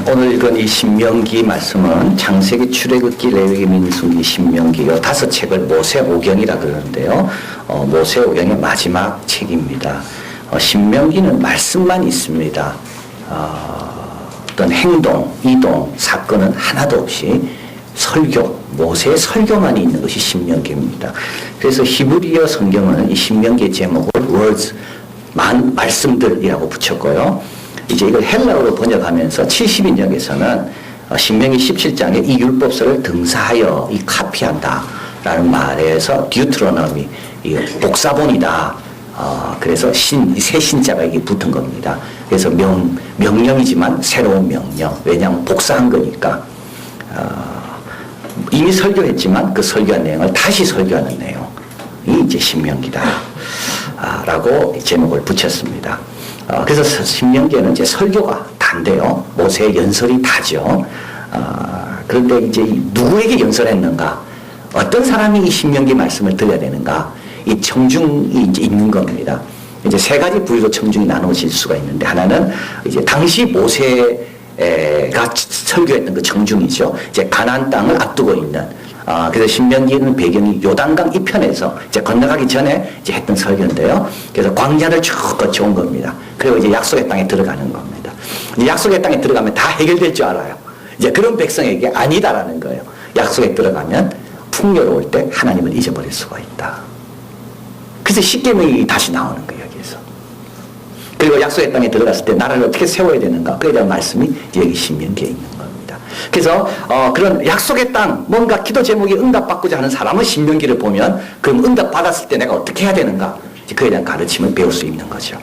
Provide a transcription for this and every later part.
오늘 읽은 이 신명기 말씀은 창세기, 출애굽기, 레위기, 민수기, 신명기 이 5책을 모세오경이라 그러는데요. 모세오경의 마지막 책입니다. 신명기는 말씀만 있습니다. 어떤 행동, 이동, 사건은 하나도 없이 설교, 모세의 설교만이 있는 것이 신명기입니다. 그래서 히브리어 성경은 이 신명기의 제목을 words, 말씀들이라고 붙였고요. 이제 이걸 헬라어로 번역하면서 70인역에서는 신명기 17장에 이 율법서를 등사하여 이 카피한다 라는 말에서 듀트로노미, 복사본이다. 그래서 새 신자가 이게 붙은 겁니다. 그래서 명령이지만 새로운 명령. 왜냐하면 복사한 거니까. 이미 설교했지만 그 설교한 내용을 다시 설교하는 내용이 이제 신명기다. 라고 제목을 붙였습니다. 그래서 신명기에는 이제 설교가 단데요. 모세의 연설이 다죠. 그런데 이제 누구에게 연설했는가? 어떤 사람이 이 신명기 말씀을 들어야 되는가? 이 청중이 이제 있는 겁니다. 이제 세 가지 부류로 청중이 나눠질 수가 있는데, 하나는 이제 당시 모세가 설교했던 그 청중이죠. 이제 가나안 땅을 앞두고 있는. 그래서 신명기는 배경이 요단강 이편에서 이제 건너가기 전에 이제 했던 설교인데요. 그래서 광야를 쭉 거쳐온 겁니다. 그리고 이제 약속의 땅에 들어가는 겁니다. 이제 약속의 땅에 들어가면 다 해결될 줄 알아요. 이제 그런 백성에게 아니다라는 거예요. 약속에 들어가면 풍요로울 때 하나님을 잊어버릴 수가 있다. 그래서 십계명이 다시 나오는 거예요, 여기에서. 그리고 약속의 땅에 들어갔을 때 나라를 어떻게 세워야 되는가, 그에 대한 말씀이 여기 신명기에 있는 겁니다. 그래서 그런 약속의 땅, 뭔가 기도 제목이 응답받고자 하는 사람은 신명기를 보면 그럼 응답받았을 때 내가 어떻게 해야 되는가, 그에 대한 가르침을 배울 수 있는 거죠.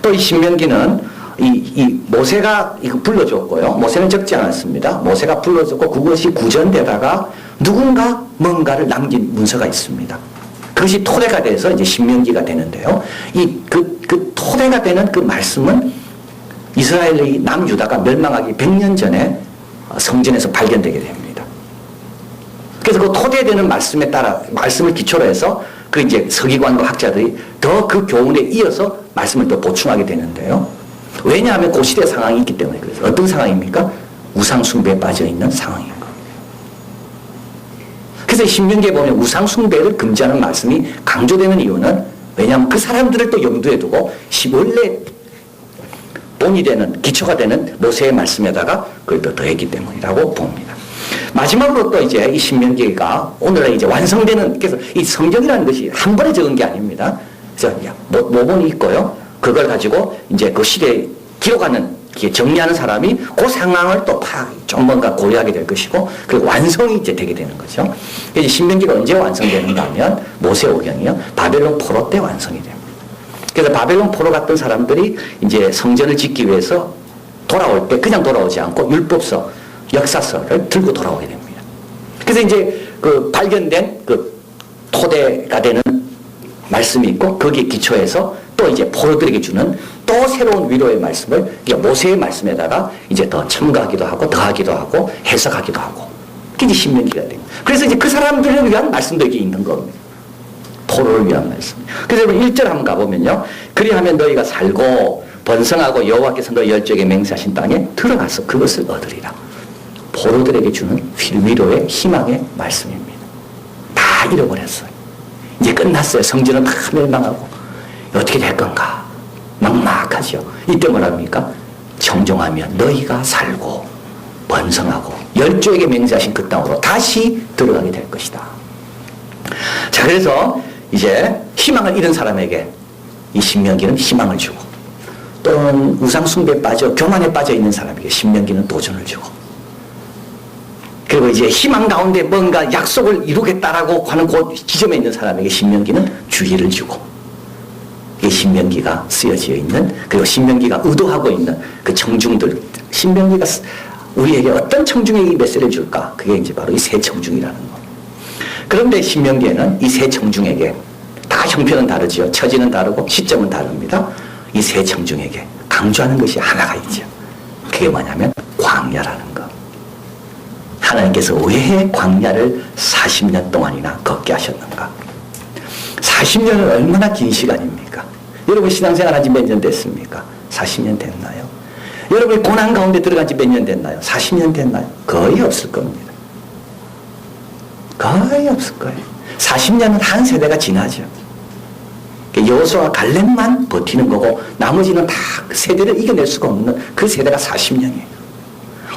또 이 신명기는 이 모세가 이거 불러줬고요. 모세는 적지 않았습니다. 모세가 불러줬고 그것이 구전되다가 누군가 뭔가를 남긴 문서가 있습니다. 그것이 토대가 돼서 이제 신명기가 되는데요. 그 토대가 되는 그 말씀은 이스라엘의 남유다가 멸망하기 100년 전에 성전에서 발견되게 됩니다. 그래서 그 토대되는 말씀에 따라, 말씀을 기초로 해서 그 이제 서기관과 학자들이 더 그 교훈에 이어서 말씀을 또 보충하게 되는데요. 왜냐하면 그 시대 상황이 있기 때문에. 그래서 어떤 상황입니까? 우상숭배에 빠져 있는 상황인 겁니다. 그래서 신명기에 보면 우상숭배를 금지하는 말씀이 강조되는 이유는, 왜냐하면 그 사람들을 또 염두에 두고 원래 본이 되는, 기초가 되는 모세의 말씀에다가 그걸 또 더했기 때문이라고 봅니다. 마지막으로 또 이제 이 신명기가 오늘날 이제 완성되는, 그래서 이 성경이라는 것이 한 번에 적은 게 아닙니다. 그래서 모본이 있고요. 그걸 가지고 이제 그 시대에 기록하는, 정리하는 사람이 그 상황을 또 좀 뭔가 고려하게 될 것이고, 그리고 완성이 이제 되게 되는 거죠. 이제 신명기가 언제 완성되는가 하면 모세오경이요, 바벨론 포로 때 완성이 됩니다. 그래서 바벨론 포로 갔던 사람들이 이제 성전을 짓기 위해서 돌아올 때 그냥 돌아오지 않고 율법서, 역사서를 들고 돌아오게 됩니다. 그래서 이제 그 발견된 그 토대가 되는 말씀이 있고, 거기에 기초해서 또 이제 포로들에게 주는 또 새로운 위로의 말씀을 모세의 말씀에다가 이제 더 첨가하기도 하고 더하기도 하고 해석하기도 하고, 그게 이제 신명기가 됩니다. 그래서 이제 그 사람들을 위한 말씀도 여기 있는 겁니다. 포로를 위한 말씀. 그래서 1절 한번 가보면요. 그리하면 너희가 살고 번성하고 여호와께서 너희 열조에게 맹세하신 땅에 들어가서 그것을 얻으리라. 포로들에게 주는 위로의 희망의 말씀입니다. 다 잃어버렸어요. 이제 끝났어요. 성전은 다 멸망하고 어떻게 될 건가? 막막하죠. 이때 뭐랍니까? 청종하면 너희가 살고 번성하고 열조에게 맹세하신 그 땅으로 다시 들어가게 될 것이다. 자, 그래서 이제 희망을 잃은 사람에게 이 신명기는 희망을 주고, 또는 우상숭배에 빠져 교만에 빠져 있는 사람에게 신명기는 도전을 주고, 그리고 이제 희망 가운데 뭔가 약속을 이루겠다라고 하는 그 지점에 있는 사람에게 신명기는 주의를 주고, 이 신명기가 쓰여져 있는, 그리고 신명기가 의도하고 있는 그 청중들, 신명기가 우리에게 어떤 청중에게 이 메시지를 줄까? 그게 이제 바로 이 세 청중이라는 거. 그런데 신명기에는 이 세 청중에게 다 형편은 다르죠. 처지는 다르고 시점은 다릅니다. 이 세 청중에게 강조하는 것이 하나가 있죠. 그게 뭐냐면 광야라는 거. 하나님께서 왜 광야를 40년 동안이나 걷게 하셨는가? 40년은 얼마나 긴 시간입니까? 여러분 신앙생활 한 지 몇 년 됐습니까? 40년 됐나요? 여러분이 고난 가운데 들어간 지 몇 년 됐나요? 40년 됐나요? 거의 없을 겁니다. 거의 없을 거예요. 40년은 한 세대가 지나죠. 여호수아와 갈렙만 버티는 거고 나머지는 다 그 세대를 이겨낼 수가 없는 그 세대가 40년이에요.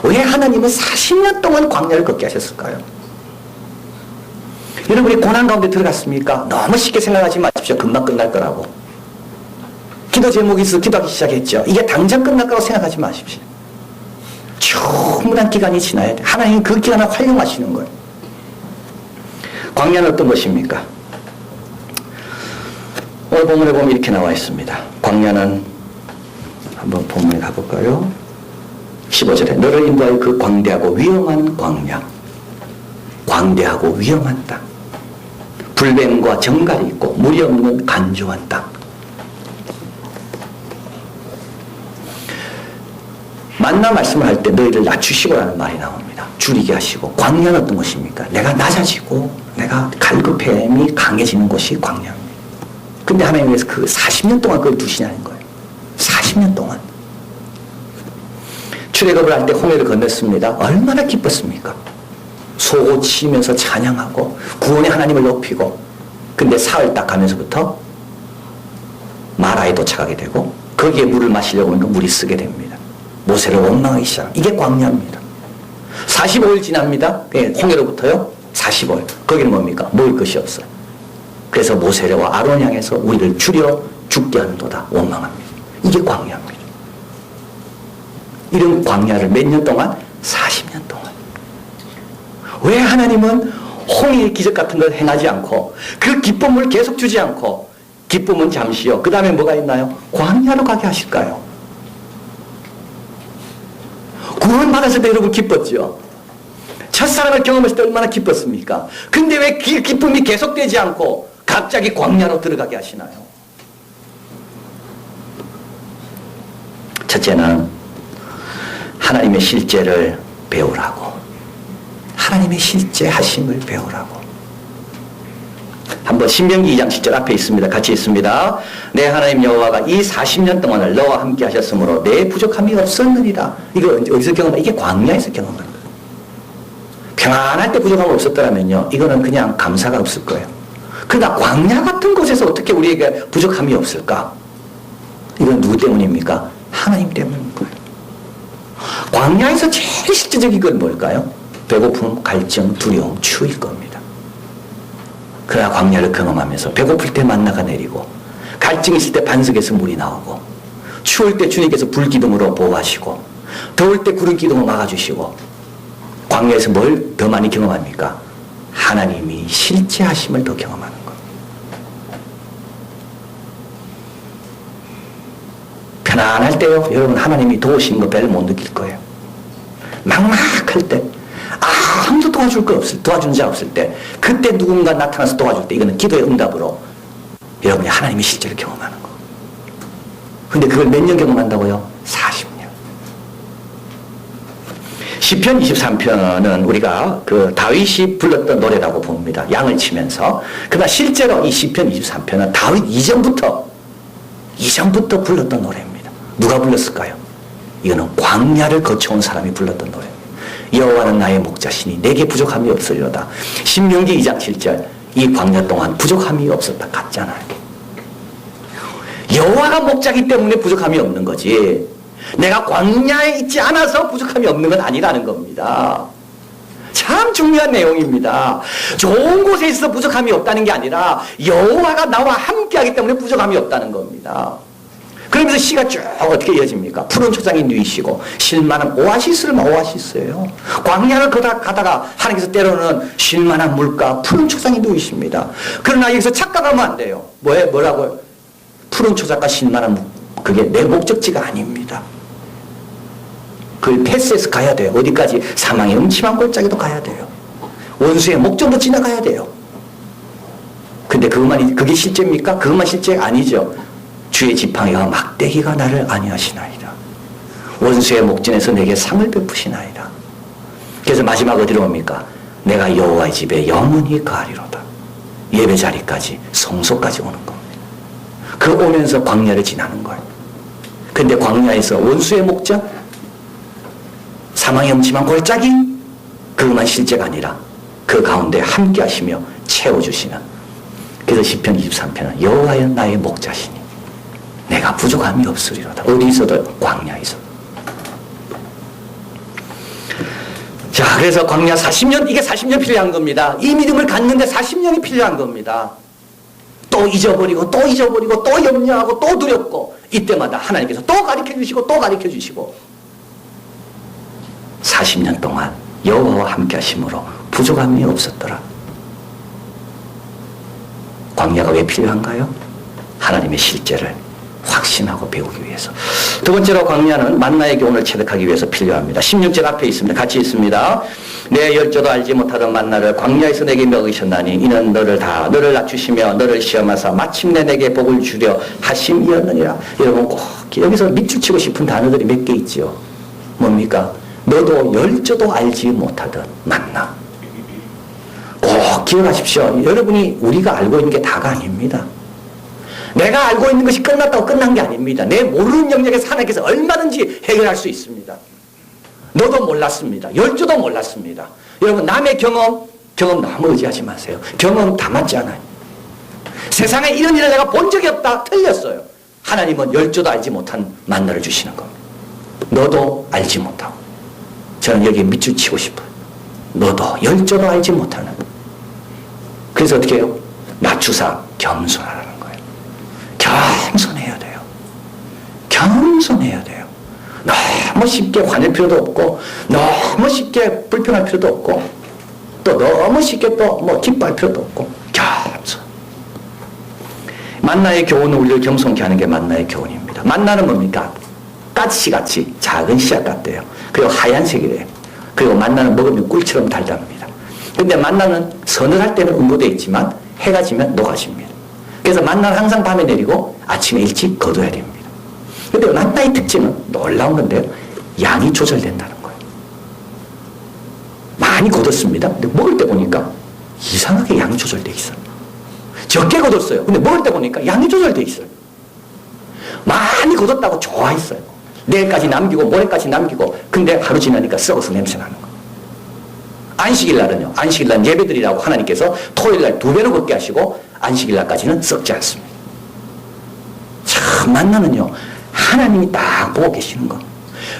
왜 하나님은 40년 동안 광야를 걷게 하셨을까요? 여러분이 고난 가운데 들어갔습니까? 너무 쉽게 생각하지 마십시오. 금방 끝날 거라고. 기도 제목이 있어 기도하기 시작했죠. 이게 당장 끝날 거라고 생각하지 마십시오. 충분한 기간이 지나야 돼. 하나님은 그 기간을 활용하시는 거예요. 광야는 어떤 것입니까? 오늘 본문에 보면 이렇게 나와 있습니다. 광야는 한번 본문에 가볼까요? 15절에 너를 인도하여 그 광대하고 위험한 광야, 광대하고 위험한 땅, 불뱀과 정갈이 있고 물이 없는 간조한 땅. 만나 말씀을 할 때 너희를 낮추시고라는 말이 나옵니다. 줄이게 하시고. 광야는 어떤 것입니까? 내가 낮아지고 내가 갈급함이 강해지는 곳이 광야입니다. 근데 하나님께서 그 40년 동안 그걸 두시냐는 거예요. 40년 동안. 출애굽을 할 때 홍해를 건넜습니다. 얼마나 기뻤습니까? 소고 치면서 찬양하고 구원의 하나님을 높이고. 근데 사흘 딱 가면서부터 마라에 도착하게 되고 거기에 물을 마시려고 하니까 물이 쓰게 됩니다. 모세를 원망하기 시작. 이게 광야입니다. 45일 지납니다. 홍해로부터요. 45일. 거기는 뭡니까? 먹을 것이 없어요. 그래서 모세와 아론 향해서 우리를 줄여 죽게 하는도다. 원망합니다. 이게 광야입니다. 이런 광야를 몇 년 동안? 40년 동안. 왜 하나님은 홍해의 기적 같은 걸 행하지 않고 그 기쁨을 계속 주지 않고 기쁨은 잠시요. 그 다음에 뭐가 있나요? 광야로 가게 하실까요? 구원 받았을 때 여러분 기뻤죠? 첫사랑을 경험했을 때 얼마나 기뻤습니까? 근데 왜 그 기쁨이 계속되지 않고 갑자기 광야로 들어가게 하시나요? 첫째는 하나님의 실제를 배우라고. 하나님의 실제 하심을 배우라고. 한번 신명기 2장 10절 앞에 있습니다. 같이 있습니다. 내 하나님 여호와가 이 40년 동안을 너와 함께 하셨으므로 내 부족함이 없었느니라. 이거 어디서 경험한? 이게 광야에서 경험한 거예요. 평안할 때 부족함이 없었더라면요, 이거는 그냥 감사가 없을 거예요. 그러나 광야 같은 곳에서 어떻게 우리에게 부족함이 없을까? 이건 누구 때문입니까? 하나님 때문인 거예요. 광야에서 제일 실제적인 건 뭘까요? 배고픔, 갈증, 두려움, 추위일 겁니다. 그러나 광야를 경험하면서 배고플 때 만나가 내리고 갈증이 있을 때 반석에서 물이 나오고 추울 때 주님께서 불기둥으로 보호하시고 더울 때 구름 기둥으로 막아주시고 광야에서 뭘 더 많이 경험합니까? 하나님이 실제 하심을 더 경험하는 것. 편안할 때요, 여러분 하나님이 도우시는 거 별로 못 느낄 거예요. 막막할 때, 아무도 도와주는 자 없을 때, 그때 누군가 나타나서 도와줄 때, 이거는 기도의 응답으로 여러분이 하나님의 실제를 경험하는 거. 근데 그걸 몇 년 경험한다고요? 40년. 시편 23편은 우리가 그 다윗이 불렀던 노래라고 봅니다. 양을 치면서. 그러나 실제로 이 시편 23편은 다윗 이전부터 불렀던 노래입니다. 누가 불렀을까요? 이거는 광야를 거쳐온 사람이 불렀던 노래입니다. 여호와는 나의 목자시니 내게 부족함이 없으리로다. 신명기 2장 7절. 이 광야 동안 부족함이 없었다. 같잖아요. 여호와가 목자기 때문에 부족함이 없는 거지. 내가 광야에 있지 않아서 부족함이 없는 건 아니라는 겁니다. 참 중요한 내용입니다. 좋은 곳에 있어서 부족함이 없다는 게 아니라 여호와가 나와 함께하기 때문에 부족함이 없다는 겁니다. 그러면서 시가 쭉 어떻게 이어집니까? 푸른 초장이 누이시고 쉴만한 오아시스예요. 광야를 가다가 하나님께서 때로는 쉴만한 물가 푸른 초장이 누이십니다. 그러나 여기서 착각하면 안 돼요. 뭐라고요? 푸른 초장과 쉴만한 물, 그게 내 목적지가 아닙니다. 그걸 패스해서 가야 돼요. 어디까지? 사망의 음침한 골짜기도 가야 돼요. 원수의 목전도 지나가야 돼요. 근데 그게 실제입니까? 그것만 실제 아니죠. 주의 지팡이와 막대기가 나를 안위하시나이다. 원수의 목전에서 내게 상을 베푸시나이다. 그래서 마지막 어디로 옵니까? 내가 여호와의 집에 영원히 거하리로다. 예배 자리까지, 성소까지 오는 겁니다. 그 오면서 광야를 지나는 거예요. 근데 광야에서 원수의 목자, 사망의 엄침한 골짜기, 그것만 실제가 아니라 그 가운데 함께 하시며 채워주시는. 그래서 시편 23편은 여호와여 나의 목자시니 내가 부족함이 없으리로다. 어디서도 광야에서. 자, 그래서 광야 40년, 이게 40년 필요한 겁니다. 이 믿음을 갖는데 40년이 필요한 겁니다. 또 잊어버리고 또 잊어버리고 또 염려하고 또 두렵고, 이때마다 하나님께서 또 가르쳐주시고 또 가르쳐주시고, 40년 동안 여호와와 함께 하심으로 부족함이 없었더라. 광야가 왜 필요한가요? 하나님의 실제를 확신하고 배우기 위해서. 두 번째로 광야는 만나의 교훈을 체득하기 위해서 필요합니다. 16절 앞에 있습니다. 같이 있습니다. 내 열조도 알지 못하던 만나를 광야에서 내게 먹으셨나니 이는 너를 낮추시며 너를 시험하사 마침내 내게 복을 주려 하심이었느니라. 여러분 꼭 여기서 밑줄 치고 싶은 단어들이 몇 개 있죠. 뭡니까? 너도 열조도 알지 못하던 만나. 꼭 기억하십시오. 여러분이 우리가 알고 있는 게 다가 아닙니다. 내가 알고 있는 것이 끝났다고 끝난 게 아닙니다. 내 모르는 영역에서 하나님께서 얼마든지 해결할 수 있습니다. 너도 몰랐습니다. 열조도 몰랐습니다. 여러분 남의 경험 너무 의지하지 마세요. 경험 다 맞지 않아요. 세상에 이런 일을 내가 본 적이 없다. 틀렸어요. 하나님은 열조도 알지 못한 만나를 주시는 겁니다. 너도 알지 못하고. 저는 여기에 밑줄 치고 싶어요. 너도 열조도 알지 못하는. 그래서 어떻게 해요? 낮추사 겸손하라는 거예요. 겸손해야 돼요. 겸손해야 돼요. 너무 쉽게 화낼 필요도 없고, 너무 쉽게 불평할 필요도 없고, 또 너무 쉽게 또 뭐 기뻐할 필요도 없고, 겸손. 만나의 교훈은 우리를 겸손케 하는 게 만나의 교훈입니다. 만나는 뭡니까? 가시같이 작은 씨앗 같대요. 그리고 하얀색이래요. 그리고 만나는 먹으면 꿀처럼 달답니다. 근데 만나는 서늘할 때는 응고되어 있지만 해가 지면 녹아집니다. 그래서 만나는 항상 밤에 내리고 아침에 일찍 거둬야 됩니다. 근데 만나의 특징은 놀라운 건데요. 양이 조절된다는 거예요. 많이 거뒀습니다. 근데 먹을 때 보니까 이상하게 양이 조절되어 있어요. 적게 거뒀어요. 근데 먹을 때 보니까 양이 조절되어 있어요. 많이 거뒀다고 좋아했어요. 내일까지 남기고 모레까지 남기고, 근데 하루 지나니까 썩어서 냄새 나는 거예요. 안식일 날은요. 안식일 날 예배드리라고 하나님께서 토요일 날 2배로 걷게 하시고 안식일 날까지는 썩지 않습니다. 참 만나는요. 하나님이 딱 보고 계시는 거.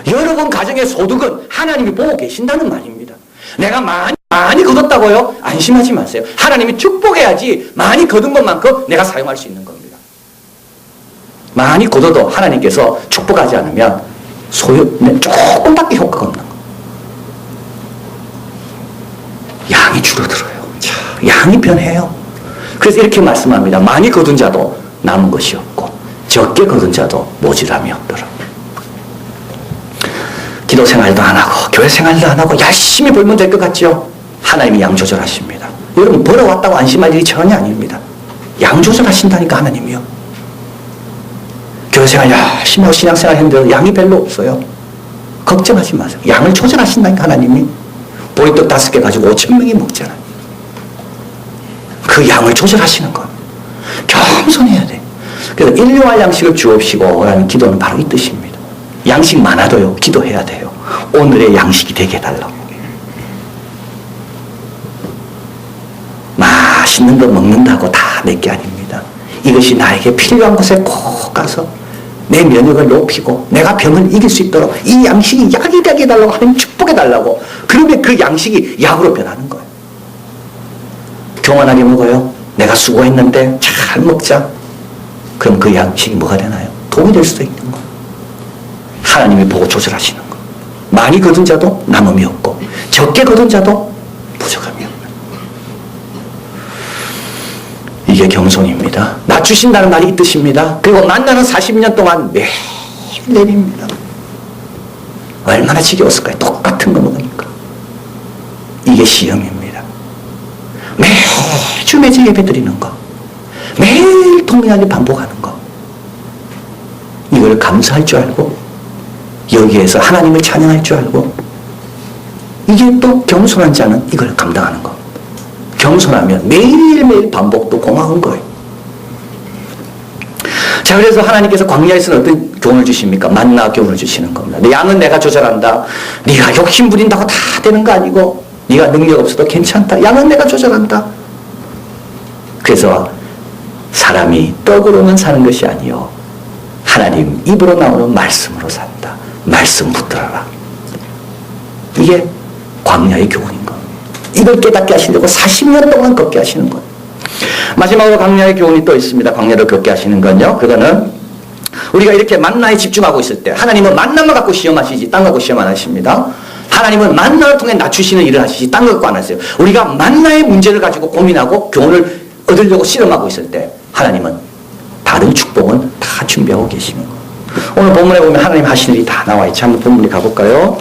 여러분 가정의 소득은 하나님이 보고 계신다는 말입니다. 내가 많이 거뒀다고요? 안심하지 마세요. 하나님이 축복해야지 많이 거둔 것만큼 내가 사용할 수 있는 겁니다. 많이 거둬도 하나님께서 축복하지 않으면 조금밖에 효과가 없는 거예요. 양이 줄어들어요. 자, 양이 변해요. 그래서 이렇게 말씀합니다. 많이 거둔 자도 남은 것이 없고 적게 거둔 자도 모질함이 없더라. 기도 생활도 안 하고 교회 생활도 안 하고 열심히 벌면 될 것 같죠? 하나님이 양 조절하십니다. 여러분 벌어왔다고 안심할 일이 전혀 아닙니다. 양 조절하신다니까 하나님이요. 교회 생활 열심히 하고 신앙생활 했는데 양이 별로 없어요. 걱정하지 마세요. 양을 조절하신다니까 하나님이. 보리떡 5개 가지고 5,000명이 먹잖아요. 그 양을 조절하시는 거. 겸손해야 돼. 그래서 일용할 양식을 주옵시고 라는 기도는 바로 이 뜻입니다. 양식 많아도요. 기도해야 돼요. 오늘의 양식이 되게 해달라고. 맛있는 거 먹는다고 다 내 게 아닙니다. 이것이 나에게 필요한 곳에 꼭 가서 내 면역을 높이고 내가 병을 이길 수 있도록 이 양식이 약이 되게 해달라고 하나님 축복해달라고. 그러면 그 양식이 약으로 변하는 거예요. 교만하게 먹어요. 내가 수고했는데 잘 먹자. 그럼 그 양식이 뭐가 되나요? 도움이 될 수도 있는 거예요. 하나님이 보고 조절하시는 거. 많이 거둔 자도 남음이 없고 적게 거둔 자도 부족함이 없는. 이게 겸손입니다. 낮추신다는 말이 이 뜻입니다. 그리고 만나는 40년 동안 매일 내립니다. 얼마나 지겨웠을까요? 똑같은 거 먹으니까. 이게 시험입니다. 매주 예배 드리는 거. 매일 동일하게 반복하는 거. 이걸 감사할 줄 알고 여기에서 하나님을 찬양할 줄 알고 이게 또 겸손한 자는 이걸 감당하는 거. 겸손하면 매일매일 반복도 고마운 거예요. 자, 그래서 하나님께서 광야에서는 어떤 교훈을 주십니까? 만나 교훈을 주시는 겁니다. 내 양은 내가 조절한다. 네가 욕심 부린다고 다 되는 거 아니고 네가 능력 없어도 괜찮다. 양은 내가 조절한다. 그래서 사람이 떡으로만 사는 것이 아니요 하나님 입으로 나오는 말씀으로 산다. 말씀 붙들어라. 이게 광야의 교훈인 겁니다. 이걸 깨닫게 하시려고 40년 동안 걷게 하시는 거예요. 마지막으로 광야의 교훈이 또 있습니다. 광야를 걷게 하시는 건요. 그거는 우리가 이렇게 만나에 집중하고 있을 때 하나님은 만나만 갖고 시험하시지 딴 거 갖고 시험 안 하십니다. 하나님은 만나를 통해 낮추시는 일을 하시지 딴 거 갖고 안 하세요. 우리가 만나의 문제를 가지고 고민하고 교훈을 얻으려고 실험하고 있을 때 하나님은 다른 축복은 다 준비하고 계시는 거예요. 오늘 본문에 보면 하나님 하신 일이 다 나와 있죠. 한번 본문에 가볼까요?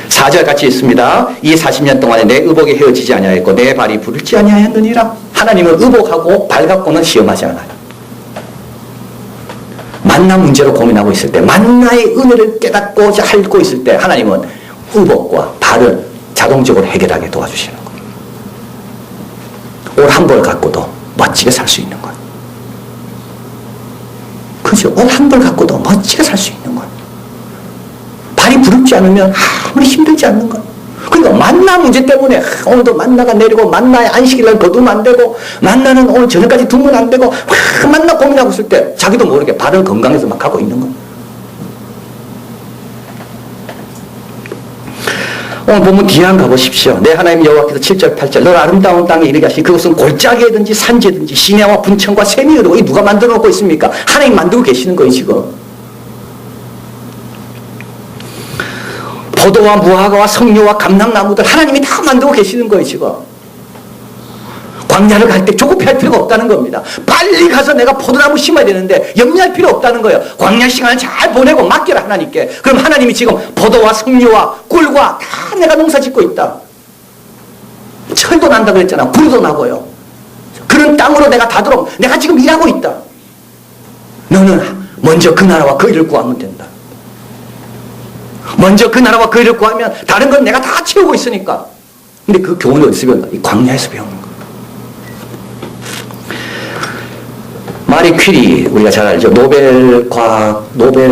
4절 같이 있습니다. 이 40년 동안에 내 의복이 헤어지지 아니하였고 내 발이 부르지 아니하였느니라. 하나님은 의복하고 발 갖고는 시험하지 않아요. 만나 문제로 고민하고 있을 때 만나의 은혜를 깨닫고자 앓고 있을 때 하나님은 의복과 발을 자동적으로 해결하게 도와주시는 거예요. 옷 한 벌 갖고도 멋지게 살 수 있는 거예요. 그죠? 옷 한 벌 갖고도 멋지게 살 수 있는 거예요. 발이 부럽지 않으면 아무리 힘들지 않는 거예요. 그러니까 만나 문제 때문에 오늘도 만나가 내리고 만나의 안식일날 거두면 안 되고 만나는 오늘 저녁까지 두면 안 되고 만나 고민하고 있을 때 자기도 모르게 발은 건강해서 막 가고 있는 거예요. 오늘 본문 뒤에 한번 가보십시오. 내 하나님 여호와께서 7절 8절 너를 아름다운 땅에 이르게 하시니 그것은 골짜기든지 산지든지 시내와 분천과 샘이 흐르고 이 누가 만들어 놓고 있습니까? 하나님 만들고 계시는 거예요 지금. 포도와 무화과와 석류와 감람나무들 하나님이 다 만들고 계시는 거예요 지금. 광야를 갈 때 조급해할 필요가 없다는 겁니다. 빨리 가서 내가 포도나무 심어야 되는데 염려할 필요 없다는 거예요. 광야 시간을 잘 보내고 맡겨라 하나님께. 그럼 하나님이 지금 포도와 석류와 꿀과 다 내가 농사 짓고 있다. 철도 난다 그랬잖아. 꿀도 나고요. 그런 땅으로 내가 다 들어오면 내가 지금 일하고 있다. 너는 먼저 그 나라와 그 일을 구하면 된다. 먼저 그 나라와 그 일을 구하면 다른 건 내가 다 채우고 있으니까. 근데 그 교훈을 어디서 배운다? 이 광야에서 배우는 거예요. 마리 퀴리 우리가 잘 알죠. 노벨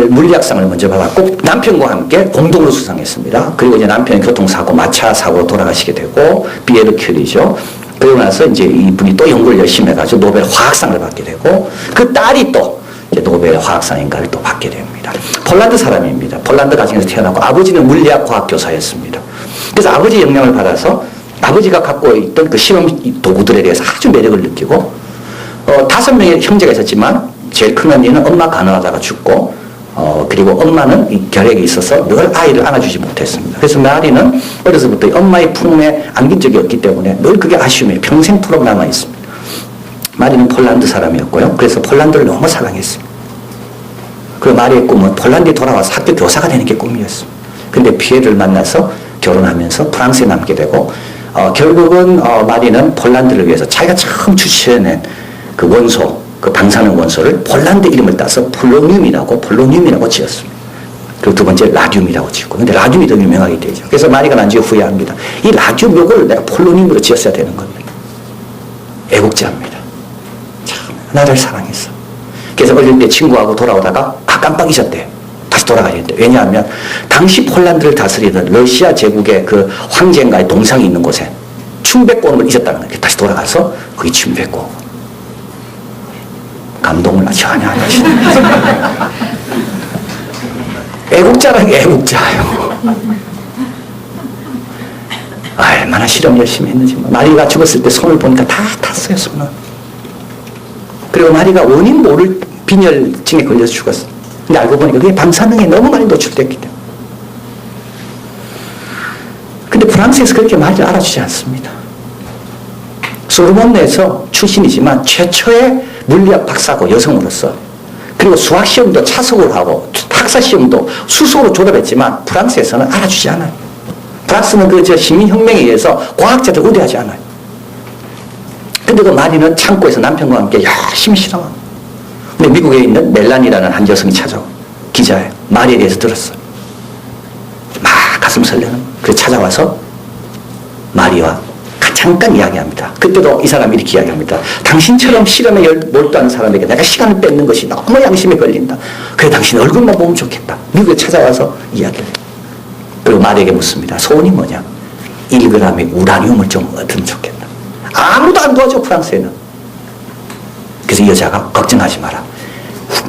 물리학상을 먼저 받았고 남편과 함께 공동으로 수상했습니다. 그리고 이제 남편이 교통사고 마차 사고로 돌아가시게 되고 비에르 퀴리죠. 그러고 나서 이제 이분이 또 연구를 열심히 해가지고 노벨 화학상을 받게 되고 그 딸이 또 이제 노벨 화학상인가를 또 받게 됩니다. 폴란드 사람입니다. 폴란드 가정에서 태어나고 아버지는 물리학 과학 교사였습니다. 그래서 아버지 영향을 받아서 아버지가 갖고 있던 그 실험 도구들에 대해서 아주 매력을 느끼고 5명의 형제가 있었지만 제일 큰 언니는 엄마 간호하다가 죽고 그리고 엄마는 이 결핵이 있어서 늘 아이를 안아주지 못했습니다. 그래서 마리는 어려서부터 엄마의 품에 안긴 적이 없기 때문에 늘 그게 아쉬움이 평생토록 남아있습니다. 마리는 폴란드 사람이었고요. 그래서 폴란드를 너무 사랑했습니다. 그리고 마리의 꿈은 폴란드에 돌아와서 학교 교사가 되는 게 꿈이었습니다. 근데 피에르를 만나서 결혼하면서 프랑스에 남게 되고 결국은 마리는 폴란드를 위해서 자기가 처음 추천해낸 그 원소, 그 방사능 원소를 폴란드 이름을 따서 폴로늄이라고 지었습니다. 그리고 두 번째 라듐이라고 지었고, 근데 라듐이 더 유명하게 되죠. 그래서 마리가 난 뒤에 후회합니다. 이 라듐 요거를 내가 폴로늄으로 지었어야 되는 겁니다. 애국자입니다. 참 나를 사랑했어. 그래서 어릴 때 친구하고 돌아오다가 깜빡 잊었대요. 다시 돌아가야 된대. 왜냐하면 당시 폴란드를 다스리던 러시아 제국의 그 황제인가의 동상이 있는 곳에 춤 뱉고 오는 걸 잊었다는 거예요. 다시 돌아가서 거기 춤 뱉고 감동을 전혀 안 하시는 애국자라는 게 애국자예요. 얼마나 실험 열심히 했는지. 마리가 죽었을 때 손을 보니까 다 탔어요, 손을. 그리고 마리가 원인 모를 빈혈증에 걸려서 죽었어. 근데 알고 보니까 그게 방사능에 너무 많이 노출됐기 때문에. 근데 프랑스에서 그렇게 말을 알아주지 않습니다. 소르본네에서 출신이지만 최초의 물리학 박사고 여성으로서, 그리고 수학시험도 차석으로 하고 학사시험도 수석으로 졸업했지만 프랑스에서는 알아주지 않아요. 프랑스는 그 시민혁명에 의해서 과학자들 우대하지 않아요. 근데 그 마리는 창고에서 남편과 함께 열심히 실험합니다. 근데 미국에 있는 멜란이라는 한 여성이 찾아오, 기자예요. 마리에 대해서 들었어요. 막 가슴 설레는. 그래서 찾아와서 마리와 같이 잠깐 이야기합니다. 그때도 이 사람이 이렇게 이야기합니다. 당신처럼 실험에 몰두하는 사람에게 내가 시간을 뺏는 것이 너무 양심에 걸린다. 그래 당신 얼굴만 보면 좋겠다. 미국에 찾아와서 이야기를 해요. 그리고 말에게 묻습니다. 소원이 뭐냐? 1g의 우라늄을 좀 얻으면 좋겠다. 아무도 안 도와줘 프랑스에는. 그래서 이 여자가 걱정하지 마라.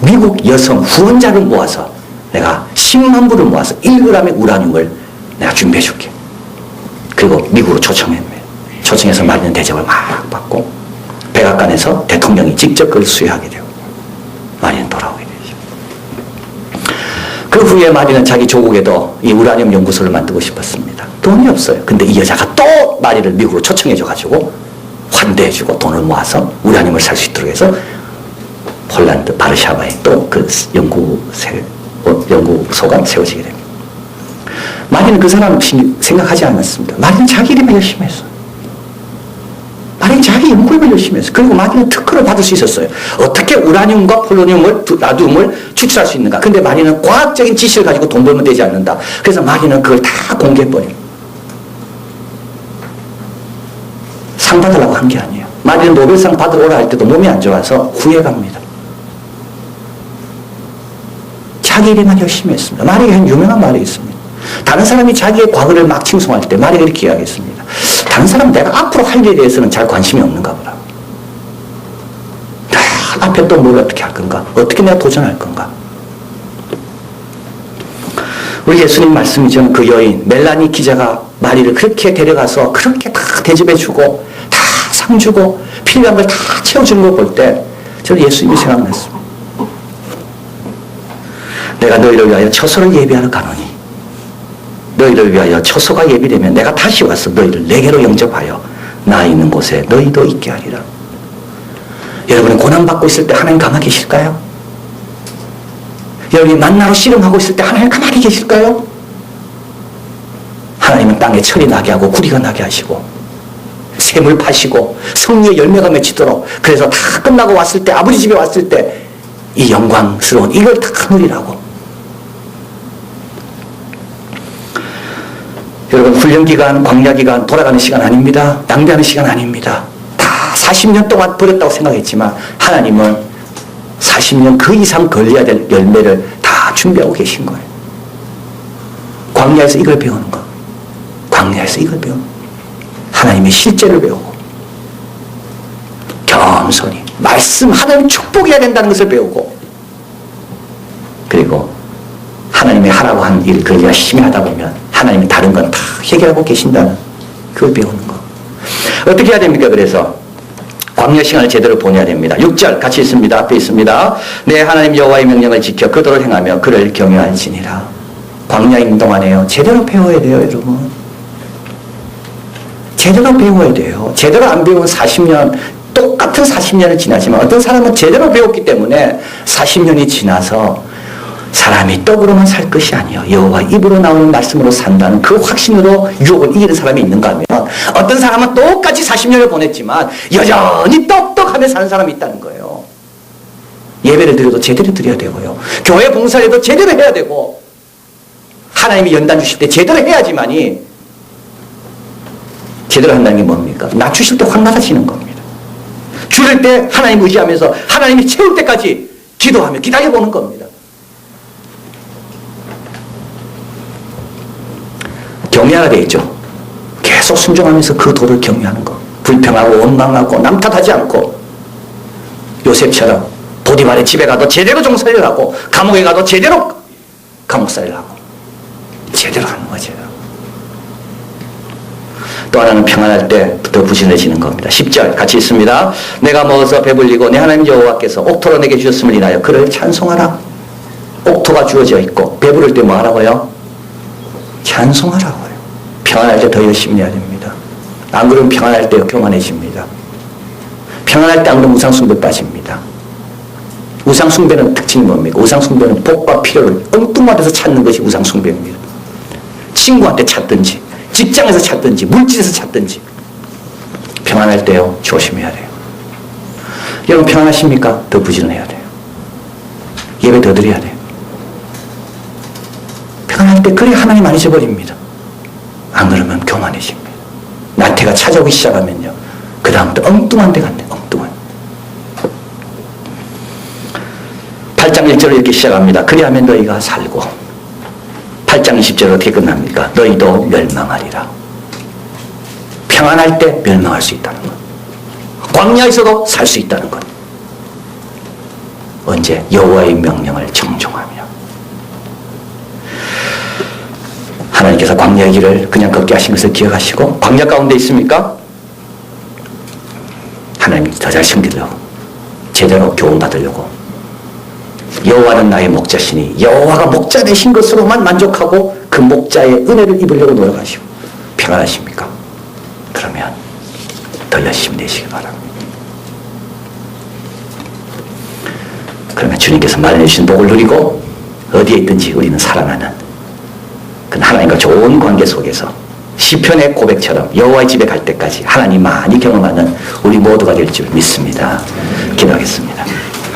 미국 여성 후원자를 모아서 내가 10만 불을 모아서 1g의 우라늄을 내가 준비해 줄게. 그리고 미국으로 초청해서 마리는 대접을 막 받고 백악관에서 대통령이 직접 그걸 수여하게 되고 마리는 돌아오게 되죠. 그 후에 마리는 자기 조국에도 이 우라늄 연구소를 만들고 싶었습니다. 돈이 없어요. 근데 이 여자가 또 마리를 미국으로 초청해줘가지고 환대해주고 돈을 모아서 우라늄을 살 수 있도록 해서 폴란드 바르샤바에 또 그 연구소가 세워지게 됩니다. 마리는 그 사람 생각하지 않았습니다. 마리는 자기 일에만 열심히 했어요. 마리는 자기 연구에만 열심히 했어요. 그리고 마리는 특허를 받을 수 있었어요. 어떻게 우라늄과 폴로늄을, 나듐을 추출할 수 있는가. 근데 마리는 과학적인 지식을 가지고 돈 벌면 되지 않는다. 그래서 마리는 그걸 다 공개해버려요. 상 받으려고 한 게 아니에요. 마리는 노벨상 받으러 오라 할 때도 몸이 안 좋아서 후회갑니다. 자기 일에만 열심히 했습니다. 마리가 한 유명한 말이 있습니다. 다른 사람이 자기의 과거를 막 칭송할 때 마리가 이렇게 이야기했습니다. 다른 사람은 내가 앞으로 할 일에 대해서는 잘 관심이 없는가 보다. 앞에 또 뭘 어떻게 할 건가? 어떻게 내가 도전할 건가? 우리 예수님 말씀이 저는 그 여인 멜라니 기자가 마리를 그렇게 데려가서 그렇게 다 대접해주고 다 상 주고 필요한 걸 다 채워주는 걸 볼 때 저는 예수님이 생각났습니다. 내가 너희를 위하여 처소를 예비하러 가노니 너희를 위하여 처소가 예비되면 내가 다시 와서 너희를 내게로 영접하여 나 있는 곳에 너희도 있게 하리라. 여러분이 고난받고 있을 때 하나님 가만히 계실까요? 여러분이 만나로 씨름하고 있을 때 하나님 가만히 계실까요? 하나님은 땅에 철이 나게 하고 구리가 나게 하시고 샘을 파시고 성리의 열매가 맺히도록 그래서 다 끝나고 왔을 때 아버지 집에 왔을 때 이 영광스러운 이걸 다 누리라고. 여러분 훈련기간, 광야기간 돌아가는 시간 아닙니다. 낭비하는 시간 아닙니다. 다 40년 동안 버렸다고 생각했지만 하나님은 40년 그 이상 걸려야 될 열매를 다 준비하고 계신 거예요. 광야에서 이걸 배우는 거. 광야에서 이걸 배우는 거. 하나님의 실제를 배우고 겸손히 말씀 하나님 축복해야 된다는 것을 배우고 그리고 하나님이 하라고 한 일 그걸 열심히 하다 보면 하나님이 다른 건 다 해결하고 계신다는 그걸 배우는 거. 어떻게 해야 됩니까? 그래서 광야 시간을 제대로 보내야 됩니다. 6절 같이 있습니다. 앞에 있습니다. 내 하나님 여호와의 명령을 지켜 그대로 행하며 그를 경외할지니라. 광야 있는 동안에요. 제대로 배워야 돼요, 여러분. 제대로 배워야 돼요. 제대로 안 배운 40년, 똑같은 40년을 지나지만 어떤 사람은 제대로 배웠기 때문에 40년이 지나서 사람이 떡으로만 살 것이 아니요 여호와 입으로 나오는 말씀으로 산다는 그 확신으로 유혹을 이기는 사람이 있는가 하면 어떤 사람은 똑같이 40년을 보냈지만 여전히 떡떡하며 사는 사람이 있다는 거예요. 예배를 드려도 제대로 드려야 되고요. 교회 봉사를 해도 제대로 해야 되고 하나님이 연단 주실 때 제대로 해야지만이 제대로 한다는 게 뭡니까? 낮추실 때 확 낮아지는 겁니다. 줄일 때 하나님 의지하면서 하나님이 채울 때까지 기도하며 기다려보는 겁니다. 경외하게 돼 있죠. 계속 순종하면서 그 도를 경외하는 거. 불평하고 원망하고 남 탓하지 않고 요셉처럼 보디발의 집에 가도 제대로 종살이를 하고 감옥에 가도 제대로 감옥살이를 하고 제대로 하는 거죠. 또 하나는 평안할 때 더 부진해지는 겁니다. 10절 같이 있습니다. 내가 먹어서 배불리고 내 하나님 여호와께서 옥토로 내게 주셨음을 인하여 그를 찬송하라. 옥토가 주어져 있고 배부를 때 뭐 하라고요? 찬송하라고요. 평안할 때 더 열심히 해야 됩니다. 안 그러면 평안할 때 교만해집니다. 평안할 때 안 그러면 우상숭배 빠집니다. 우상숭배는 특징이 뭡니까? 우상숭배는 복과 필요를 엉뚱한 데서 찾는 것이 우상숭배입니다. 친구한테 찾든지 직장에서 찾든지 물질에서 찾든지 평안할 때요 조심해야 돼요. 여러분 평안하십니까? 더 부지런해야 돼요. 예배 더 드려야 돼요. 평안할 때 그래 하나님 안 잊어버립니다. 안 그러면 교만해집니다. 나태가 찾아오기 시작하면요, 그 다음부터 엉뚱한 데 간대. 엉뚱한. 8장 1절을 이렇게 시작합니다. 그리하면 너희가 살고, 8장 20절은 어떻게 끝납니까? 너희도 멸망하리라. 평안할 때 멸망할 수 있다는 것, 광야에서도 살 수 있다는 것. 언제? 여호와의 명령을 청종하며. 하나님께서 광야의 길을 그냥 걷게 하신 것을 기억하시고, 광야 가운데 있습니까? 하나님 더 잘 섬기려고, 제대로 교훈받으려고. 여호와는 나의 목자시니 여호와가 목자 되신 것으로만 만족하고 그 목자의 은혜를 입으려고 노력하시고 평안하십니까? 그러면 더 열심히 되시기 바랍니다. 그러면 주님께서 마련해 주신 복을 누리고 어디에 있든지 우리는 살아나는 그 하나님과 좋은 관계 속에서 시편의 고백처럼 여호와의 집에 갈 때까지 하나님 많이 경험하는 우리 모두가 될 줄 믿습니다. 기도하겠습니다.